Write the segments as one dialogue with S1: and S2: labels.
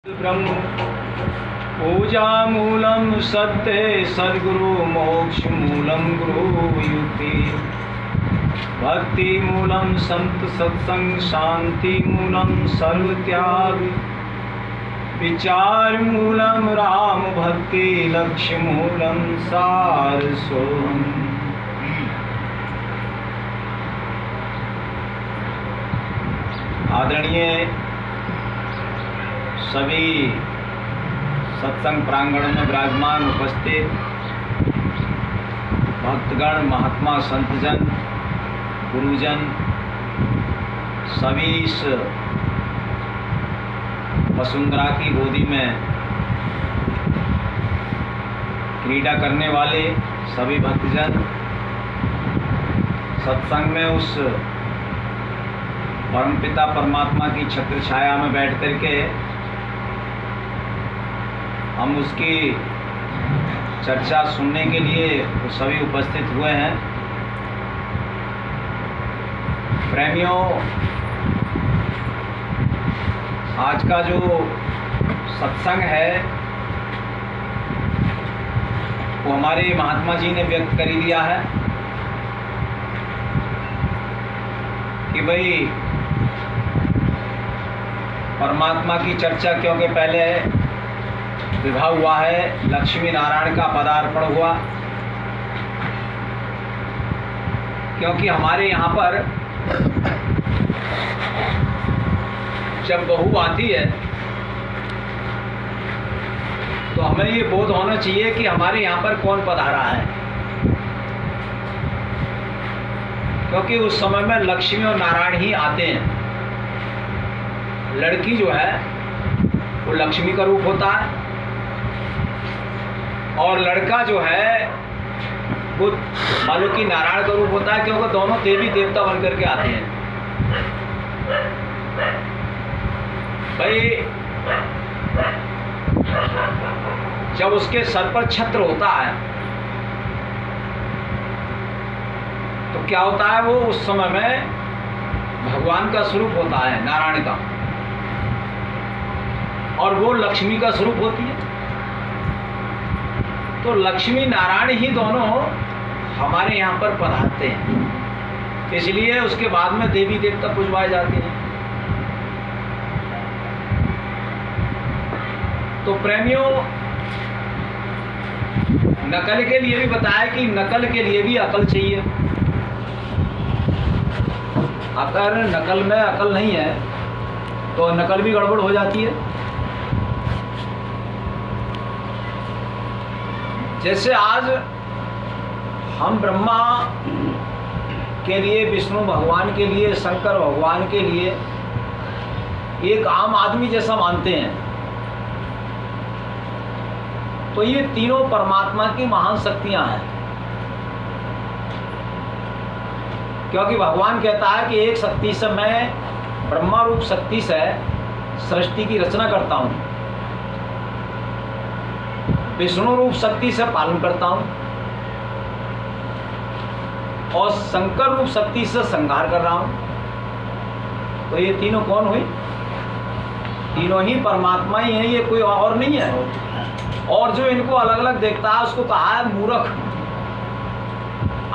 S1: ब्रह्म पूजा मूलम सत्य सद्गुरु मोक्ष मूलम गुरु युक्ति भक्ति मूलम संत सत्संग शांति मूलम सर्व त्याग विचार मूलम राम भक्ति लक्ष्य मूलम सार सोहम। आदरणीय सभी सत्संग प्रांगण में विराजमान उपस्थित भक्तगण, महात्मा, संतजन, गुरुजन, सभी इस वसुंधरा की गोदी में क्रीड़ा करने वाले सभी भक्तजन, सत्संग में उस परमपिता परमात्मा की छत्र छाया में बैठ करके हम उसकी चर्चा सुनने के लिए वो सभी उपस्थित हुए हैं। प्रेमियों, आज का जो सत्संग है वो हमारे महात्मा जी ने व्यक्त कर ही दिया है कि भाई परमात्मा की चर्चा, क्योंकि पहले विवाह हुआ है, लक्ष्मी नारायण का पदार्पण हुआ, क्योंकि हमारे यहाँ पर जब बहू आती है तो हमें ये बोध होना चाहिए कि हमारे यहाँ पर कौन पधारा है, क्योंकि उस समय में लक्ष्मी और नारायण ही आते हैं। लड़की जो है वो लक्ष्मी का रूप होता है और लड़का जो है वो मानो कि नारायण का रूप होता है, क्योंकि दोनों देवी देवता बन करके आते हैं। भाई जब उसके सर पर छत्र होता है तो क्या होता है, वो उस समय में भगवान का स्वरूप होता है, नारायण का, और वो लक्ष्मी का स्वरूप होती है। तो लक्ष्मी नारायण ही दोनों हमारे यहाँ पर पधारते हैं, इसलिए उसके बाद में देवी देवता पूजवाए जाते हैं। तो प्रेमियों, नकल के लिए भी बताया कि नकल के लिए भी अकल चाहिए। अगर नकल में अकल नहीं है तो नकल भी गड़बड़ हो जाती है। जैसे आज हम ब्रह्मा के लिए, विष्णु भगवान के लिए, शंकर भगवान के लिए एक आम आदमी जैसा मानते हैं, तो ये तीनों परमात्मा की महान शक्तियां हैं। क्योंकि भगवान कहता है कि एक शक्ति से, मैं ब्रह्मा रूप शक्ति से सृष्टि की रचना करता हूँ, विष्णु रूप शक्ति से पालन करता हूँ और शंकर रूप शक्ति से संहार कर रहा हूँ। तो ये तीनों कौन हुई? तीनों ही परमात्मा ही हैं, ये कोई और नहीं है। और जो इनको अलग अलग देखता है उसको कहा है मूर्ख।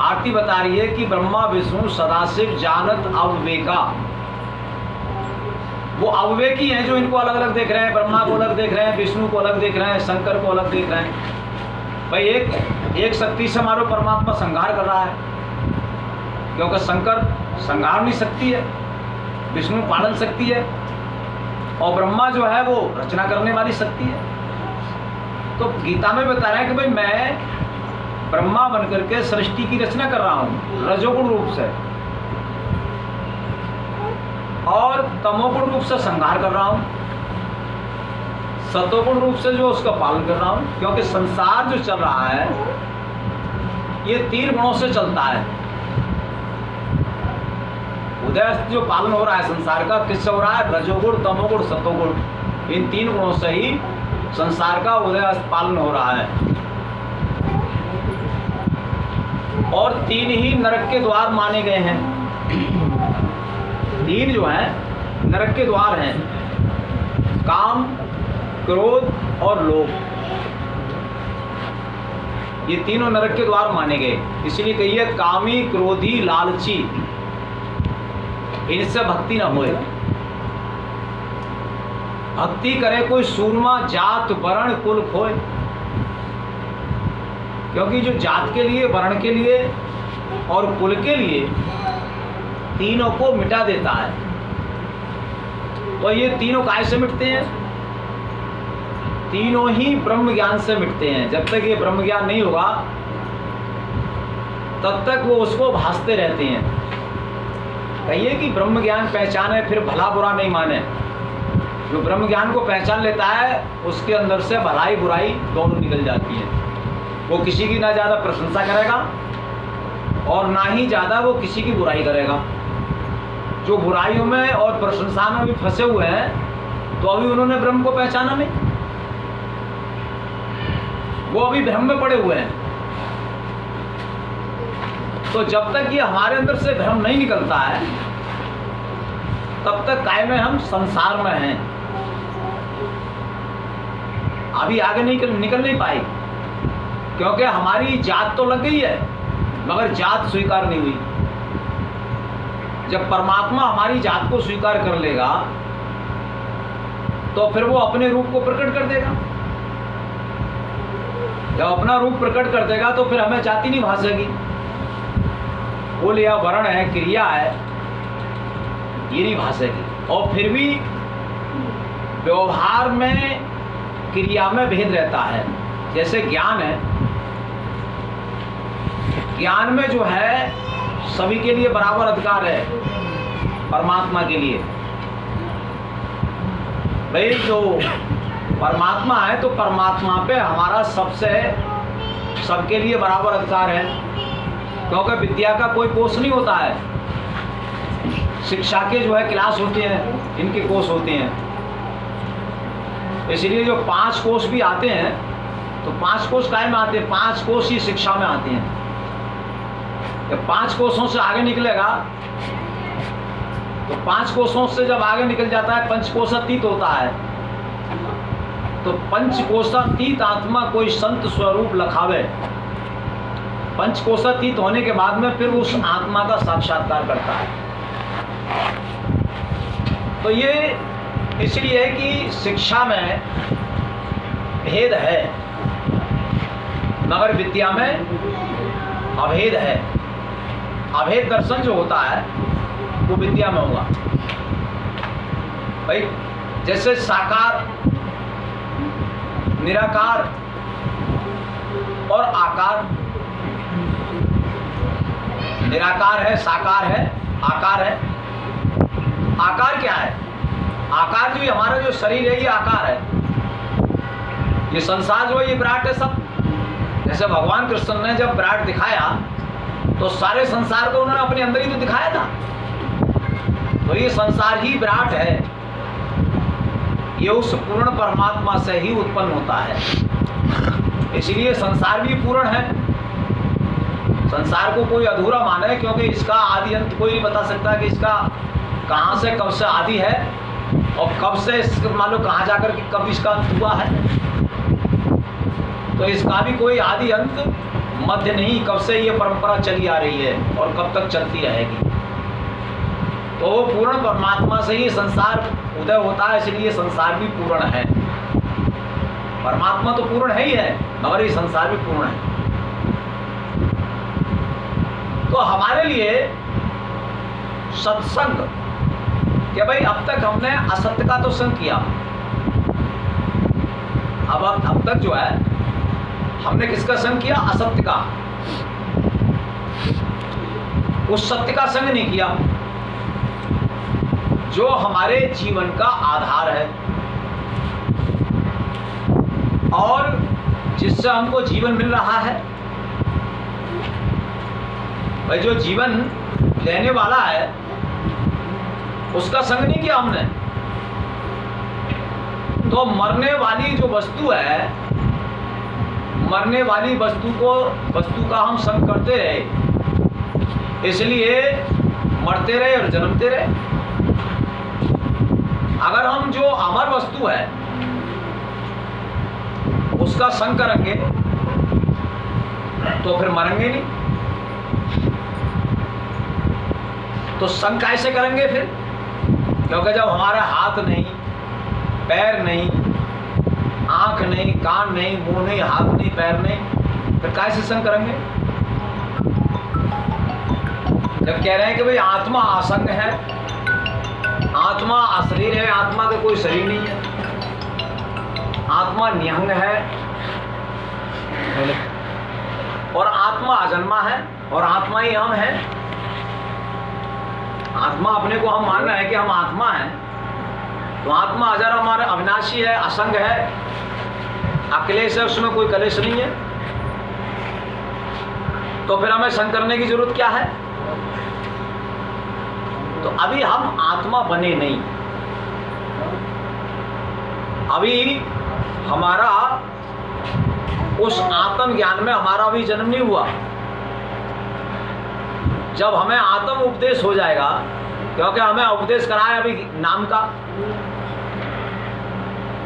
S1: आरती बता रही है कि ब्रह्मा विष्णु सदाशिव जानत अविवेका, वो अविवेकी हैं जो इनको अलग अलग देख रहे हैं, ब्रह्मा को अलग देख रहे हैं, विष्णु को अलग देख रहे हैं, शंकर को अलग देख रहे हैं। भाई एक शक्ति से हमारा परमात्मा संहार कर रहा है, क्योंकि शंकर संहार नहीं सकती है, विष्णु पालन शक्ति है और ब्रह्मा जो है वो रचना करने वाली शक्ति है। तो गीता में बता रहे हैं कि भाई मैं ब्रह्मा बनकर के सृष्टि की रचना कर रहा हूँ रजोगुण रूप से, और तमोगुण रूप से संहार कर रहा हूँ, सतोगुण रूप से जो उसका पालन कर रहा हूँ। क्योंकि संसार जो चल रहा है ये तीन गुणों से चलता है। उदय जो पालन हो रहा है संसार का, किससे हो रहा है? रजोगुण, तमोगुण, सतोगुण, इन तीन गुणों से ही संसार का उदय पालन हो रहा है। और तीन ही नरक के द्वार माने गए हैं। तीन जो हैं नरक के द्वार हैं, काम, क्रोध और लोभ, ये तीनों नरक के द्वार माने गए। इसलिए कहिए कामी, क्रोधी, लालची, इनसे भक्ति न होए। भक्ति करे कोई सूरमा, जात वर्ण कुल खोए। क्योंकि जो जात के लिए, वर्ण के लिए और कुल के लिए तीनों को मिटा देता है। तो ये तीनों काहे से मिटते हैं? तीनों ही ब्रह्म ज्ञान से मिटते हैं। जब तक ये ब्रह्म ज्ञान नहीं होगा तब तक वो उसको भासते रहते हैं। कहिए कि ब्रह्म ज्ञान पहचाने, फिर भला बुरा नहीं माने। जो ब्रह्म ज्ञान को पहचान लेता है उसके अंदर से भलाई बुराई दोनों निकल जाती है। वो किसी की ना ज़्यादा प्रशंसा करेगा और ना ही ज़्यादा वो किसी की बुराई करेगा। जो बुराइयों में और प्रशंसा में भी फंसे हुए हैं तो अभी उन्होंने ब्रह्म को पहचाना नहीं, वो अभी भ्रम में पड़े हुए हैं। तो जब तक ये हमारे अंदर से भ्रम नहीं निकलता है तब तक कायम हम संसार में हैं, अभी आगे निकल नहीं पाए। क्योंकि हमारी जात तो लग गई है मगर जात स्वीकार नहीं हुई। जब परमात्मा हमारी जात को स्वीकार कर लेगा तो फिर वो अपने रूप को प्रकट कर देगा। जब अपना रूप प्रकट कर देगा तो फिर हमें जाति नहीं भासेगी। कुल या वर्ण है, क्रिया है, ये नहीं भासेगी। और फिर भी व्यवहार में, क्रिया में भेद रहता है। जैसे ज्ञान है, ज्ञान में जो है सभी के लिए बराबर अधिकार है, परमात्मा के लिए। भाई जो परमात्मा है तो परमात्मा पे हमारा सबके लिए बराबर अधिकार है। क्योंकि विद्या का कोई कोर्स नहीं होता है। शिक्षा के जो है क्लास होते हैं, इनके कोर्स होते हैं। इसलिए जो 5 कोर्स भी आते हैं तो 5 कोर्स काहे में आते हैं? 5 कोर्स ही शिक्षा में आते हैं। जब 5 कोर्सों से आगे निकलेगा तो 5 कोर्सों से जब आगे निकल जाता है, पंचकोशातीत होता है। तो पंचकोशातीत आत्मा कोई संत स्वरूप लखावे। पंचकोशातीत होने के बाद में फिर उस आत्मा का साक्षात्कार करता है। तो ये इसलिए है कि शिक्षा में भेद है मगर विद्या में अभेद है। अभेद दर्शन जो होता है वो विद्या में होगा। भाई जैसे साकार, निराकार और आकार। निराकार है, साकार है, आकार है। आकार क्या है? आकार जो हमारा जो शरीर है ये आकार है। ये संसार जो है ये विराट है सब। जैसे भगवान कृष्ण ने जब विराट दिखाया तो सारे संसार को उन्होंने अपने अंदर ही तो दिखाया था। तो ये संसार ही विराट है, ये उस पूर्ण परमात्मा से ही उत्पन्न होता है। इसलिए संसार भी पूर्ण है। संसार को कोई अधूरा माने क्योंकि इसका आदि अंत कोई नहीं बता सकता कि इसका कहाँ से कब से आदि है और कब से मान लो कहाँ जाकर के कब इसका अंत हुआ है। तो इसका भी कोई आदि अंत मध्य नहीं, कब से ये परंपरा चली आ रही है और कब तक चलती रहेगी। तो पूर्ण परमात्मा से ही संसार उदय होता है, इसलिए संसार भी पूर्ण है। परमात्मा तो पूर्ण है ही है मगर ये संसार भी पूर्ण है। तो हमारे लिए सत्संग कि भाई अब तक हमने असत्य का तो संग किया, अब तक जो है हमने किसका संग किया? असत्य का। उस सत्य का संग नहीं किया जो हमारे जीवन का आधार है और जिससे हमको जीवन मिल रहा है। भाई जो जीवन लेने वाला है उसका संग नहीं किया हमने। तो मरने वाली जो वस्तु है, मरने वाली वस्तु का हम संग करते रहे, इसलिए मरते रहे और जन्मते रहे। अगर हम जो अमर वस्तु है उसका संग करेंगे तो फिर मरेंगे नहीं। तो संग कैसे करेंगे फिर? क्योंकि जब हमारा हाथ नहीं, पैर नहीं, आंख नहीं, कान नहीं, मुंह नहीं, हाथ नहीं, पैर नहीं, फिर कैसे संग करेंगे? जब कह रहे हैं कि भाई आत्मा असंग है, आत्मा अशरीर है, आत्मा का कोई शरीर नहीं है, आत्मा निहंग है और आत्मा अजन्मा है और आत्मा ही हम हैं। आत्मा अपने को हम मान रहे हैं कि हम आत्मा हैं, तो आत्मा अजर हमारा अविनाशी है, असंग है, अक्लेश है, उसमें कोई कलेश नहीं है। तो फिर हमें संग करने की जरूरत क्या है? तो अभी हम आत्मा बने नहीं, अभी हमारा उस आत्म ज्ञान में हमारा अभी जन्म नहीं हुआ। जब हमें आत्म उपदेश हो जाएगा, क्योंकि हमें उपदेश कराया अभी नाम का,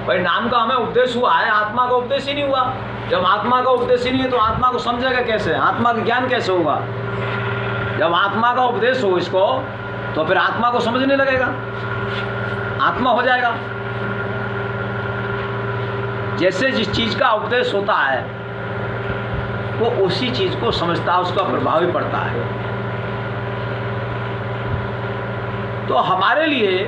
S1: भाई नाम का हमें उपदेश हुआ है, आत्मा का उपदेश ही नहीं हुआ। जब आत्मा का उपदेश ही नहीं है तो आत्मा को समझेगा कैसे? आत्मा का ज्ञान कैसे होगा? जब आत्मा का उपदेश हो इसको तो फिर आत्मा को समझने लगेगा, आत्मा हो जाएगा। जैसे जिस चीज का उपदेश होता है वो उसी चीज को समझता है, उसका प्रभाव ही पड़ता है। तो हमारे लिए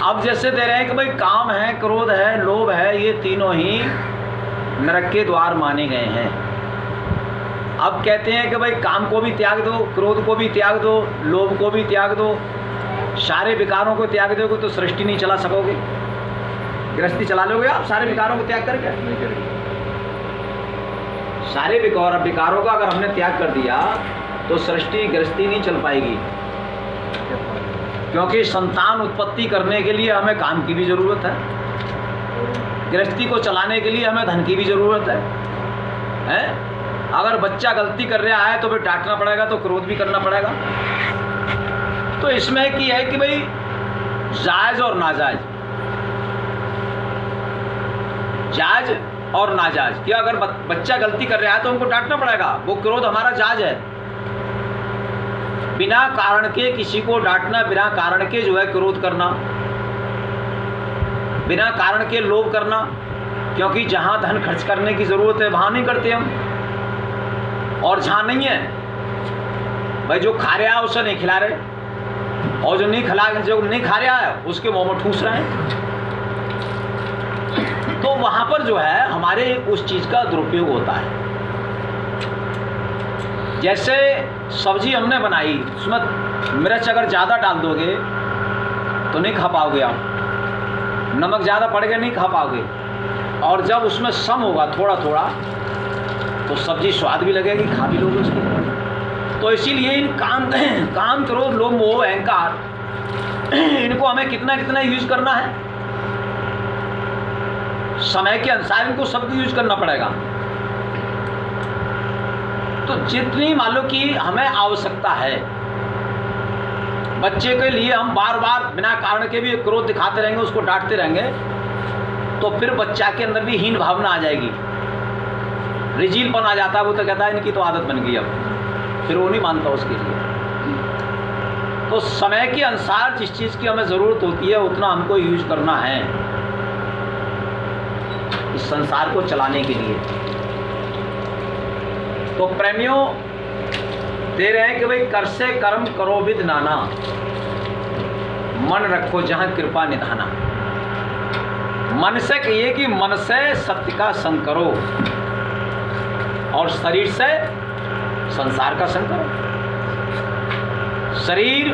S1: अब जैसे दे रहे हैं कि भाई काम है, क्रोध है, लोभ है, ये तीनों ही नरक के द्वार माने गए हैं। अब कहते हैं कि भाई काम को भी त्याग दो, क्रोध को भी त्याग दो, लोभ को भी त्याग दो, सारे विकारों को त्याग दोगे तो सृष्टि नहीं चला सकोगे। गृहस्थी चला लोगे आप सारे विकारों को त्याग करके? सारे विकारों का अगर हमने त्याग कर दिया तो सृष्टि गृहस्थी नहीं चल पाएगी, क्योंकि संतान उत्पत्ति करने के लिए हमें काम की भी जरूरत है, गृहस्थी को चलाने के लिए हमें धन की भी जरूरत है? अगर बच्चा गलती कर रहा है तो फिर डांटना पड़ेगा, तो क्रोध भी करना पड़ेगा। तो इसमें की है कि भाई जायज और नाजायज, जायज और नाजायज, कि अगर बच्चा गलती कर रहा है तो हमको डांटना पड़ेगा, वो क्रोध हमारा जायज है। बिना कारण के किसी को डांटना, बिना कारण के जो है क्रोध करना, बिना कारण के लोभ करना, क्योंकि जहां धन खर्च करने की जरूरत है वहां नहीं करते हम, और जहां नहीं है भाई जो खा रहा है उसे नहीं खिला रहे, और जो नहीं खा रहा है उसके मुंह में ठूस रहे हैं। तो वहां पर जो है हमारे उस चीज का दुरुपयोग होता है। जैसे सब्जी हमने बनाई, उसमें मिर्च अगर ज़्यादा डाल दोगे तो नहीं खा पाओगे आप, नमक ज़्यादा पड़ गया नहीं खा पाओगे, और जब उसमें सम होगा थोड़ा थोड़ा तो सब्जी स्वाद भी लगेगी, खा भी लोगे उसको। तो इसीलिए इन काम क्रोध लोभ मोह अहंकार, इनको हमें कितना कितना यूज करना है, समय के अनुसार इनको सबको यूज करना पड़ेगा। तो जितनी मान लो कि हमें आवश्यकता है, बच्चे के लिए हम बार बार बिना कारण के भी क्रोध दिखाते रहेंगे, उसको डांटते रहेंगे, तो फिर बच्चा के अंदर भी हीन भावना आ जाएगी, रिजीलपन आ जाता है। वो तो कहता है इनकी तो आदत बन गई, अब फिर वो नहीं मानता उसके लिए। तो समय के अनुसार जिस चीज़ की हमें ज़रूरत होती है उतना हमको यूज करना है इस संसार को चलाने के लिए। तो प्रेमियों दे रहे हैं कि भाई कर से कर्म करो विद नाना, मन रखो जहां कृपा निधाना। मन से कहिए कि मन से सत्य का संग करो, और शरीर से संसार का संग करो। शरीर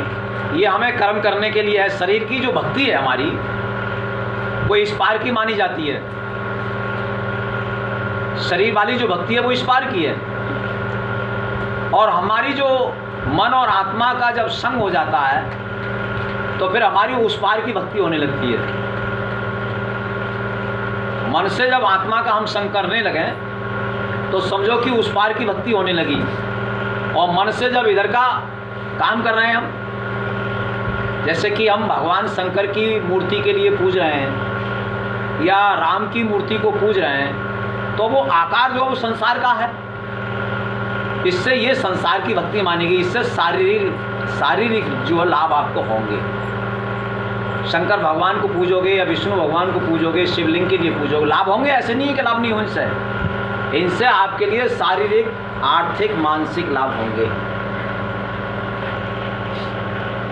S1: ये हमें कर्म करने के लिए है, शरीर की जो भक्ति है हमारी वो इस पार की मानी जाती है, शरीर वाली जो भक्ति है वो इस पार की है। और हमारी जो मन और आत्मा का जब संग हो जाता है तो फिर हमारी उस पार की भक्ति होने लगती है। मन से जब आत्मा का हम संग करने लगे तो समझो कि उस पार की भक्ति होने लगी, और मन से जब इधर का काम कर रहे हैं हम, जैसे कि हम भगवान शंकर की मूर्ति के लिए पूज रहे हैं या राम की मूर्ति को पूज रहे हैं तो वो आकार जो है वो संसार का है। इससे ये संसार की भक्ति मानेगी, इससे शारीरिक जो लाभ आपको होंगे। शंकर भगवान को पूजोगे या विष्णु भगवान को पूजोगे, शिवलिंग के लिए पूजोगे, लाभ होंगे, ऐसे नहीं है कि लाभ नहीं हो। इनसे आपके लिए शारीरिक, आर्थिक, मानसिक लाभ होंगे।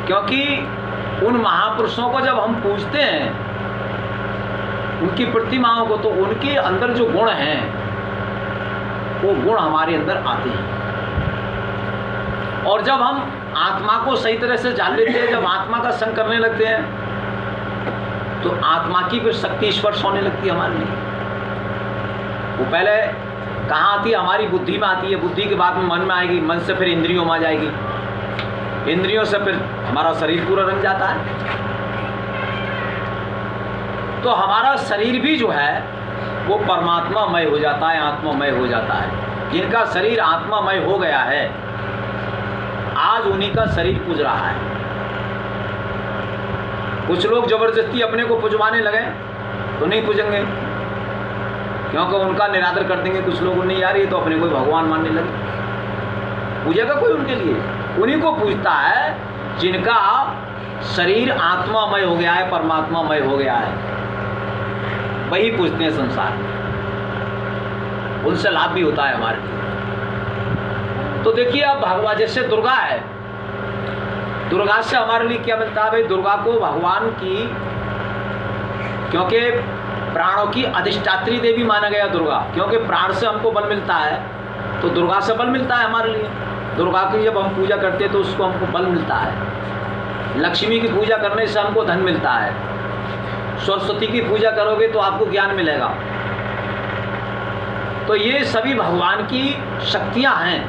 S1: क्योंकि उन महापुरुषों को जब हम पूजते हैं, उनकी प्रतिमाओं को, तो उनके अंदर जो गुण हैं वो गुण हमारे अंदर आते हैं। और जब हम आत्मा को सही तरह से जान लेते हैं, जब आत्मा का संग करने लगते हैं, तो आत्मा की फिर शक्ति स्पर्श होने लगती है हमारे लिए। वो पहले कहाँ आती है? हमारी बुद्धि में आती है, बुद्धि के बाद में मन में आएगी, मन से फिर इंद्रियों में आ जाएगी, इंद्रियों से फिर हमारा शरीर पूरा रंग जाता है। तो हमारा शरीर भी जो है वो परमात्मामय हो जाता है, आत्मामय हो जाता है। जिनका शरीर आत्मामय हो गया है, आज उन्हीं का शरीर पूज रहा है। कुछ लोग जबरदस्ती अपने को पुजवाने लगे तो नहीं पूजेंगे, क्योंकि उनका निरादर कर देंगे कुछ लोग। नहीं यार, ये तो अपने को भगवान मानने लगे, पूजेगा कोई उनके लिए? उन्हीं को पूजता है जिनका शरीर आत्मामय हो गया है, परमात्मामय हो गया है, वही पूजते हैं संसार में। उनसे लाभ भी होता है हमारे लिए। तो देखिए, अब भगवान जैसे दुर्गा है, दुर्गा से हमारे लिए क्या मिलता है भाई? दुर्गा को भगवान की, क्योंकि प्राणों की अधिष्ठात्री देवी माना गया दुर्गा, क्योंकि प्राण से हमको बल मिलता है, तो दुर्गा से बल मिलता है हमारे लिए। दुर्गा की जब हम पूजा करते हैं तो उसको हमको बल मिलता है। लक्ष्मी की पूजा करने से हमको धन मिलता है। सरस्वती की पूजा करोगे तो आपको ज्ञान मिलेगा। तो ये सभी भगवान की शक्तियां हैं।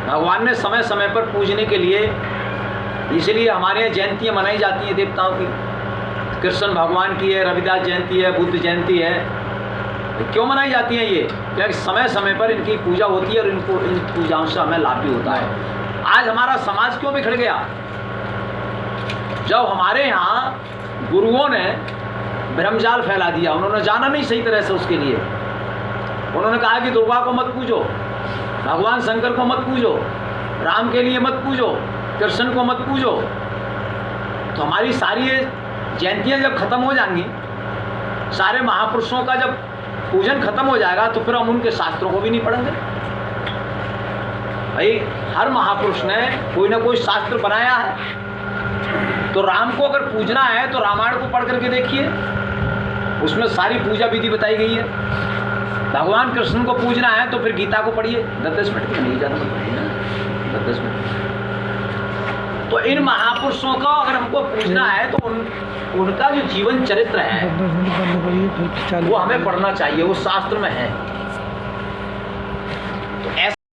S1: भगवान ने समय समय पर पूजने के लिए, इसलिए हमारे यहाँ जयंतियाँ मनाई जाती हैं देवताओं की। कृष्ण भगवान की है, रविदास जयंती है, बुद्ध जयंती है। क्यों मनाई जाती हैं ये? क्योंकि समय समय पर इनकी पूजा होती है और इनको, इन पूजाओं से हमें लाभ भी होता है। आज हमारा समाज क्यों बिखर गया? जब हमारे यहाँ गुरुओं ने भ्रमजाल फैला दिया, उन्होंने जाना नहीं सही तरह से उसके लिए। उन्होंने कहा कि दुर्गा को मत पूजो, भगवान शंकर को मत पूजो, राम के लिए मत पूजो, कृष्ण को मत पूजो। तो हमारी सारी जयंतियाँ जब खत्म हो जाएंगी, सारे महापुरुषों का जब पूजन खत्म हो जाएगा, तो फिर हम उनके शास्त्रों को भी नहीं पढ़ेंगे। भाई, हर महापुरुष ने कोई ना कोई शास्त्र बनाया है। तो राम को अगर पूजना है तो रामायण को पढ़ करके देखिए, उसमें सारी पूजा विधि बताई गई है। भगवान कृष्ण को पूजना है तो फिर गीता को पढ़िए, 10 मिनट में नहीं जाता, 10 मिनट। तो इन महापुरुषों का अगर हमको पूछना है तो उनका जो जीवन चरित्र है वो हमें पढ़ना चाहिए, वो शास्त्र में है।